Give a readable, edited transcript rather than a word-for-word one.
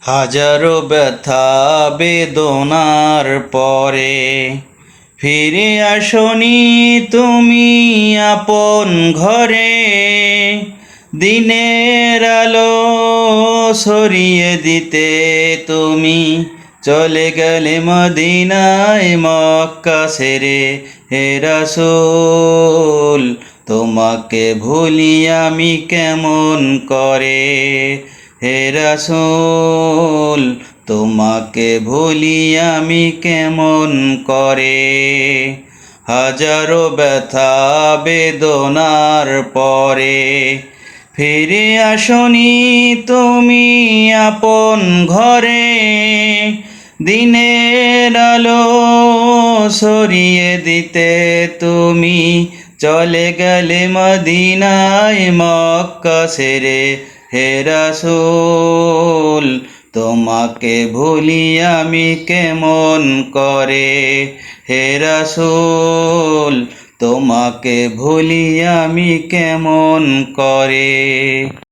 হাজারো ব্যথা বেদনার পরে ফিরে আসনি তুমি আপন ঘরে। দিনের আলো ছড়িয়ে দিতে তুমি চলে গেলে মদিনায় মক্কা ছেড়ে। হে রাসূল তোমাকে ভুলি আমি কেমন করে। হে রাসূল তোমাকে ভুলি আমি কেমন করে। হাজারো ব্যথা বেদনার পরে ফিরে আসনি তুমি আপন ঘরে। দিনের আলো ছড়িয়ে দিতে তুমি চলে গেলে মদিনায় মক্কা ছেড়ে। হে রাসূল তোমাকে ভুলি আমি কেমন করে। হে রাসূল তোমাকে ভুলি আমি কেমন করে।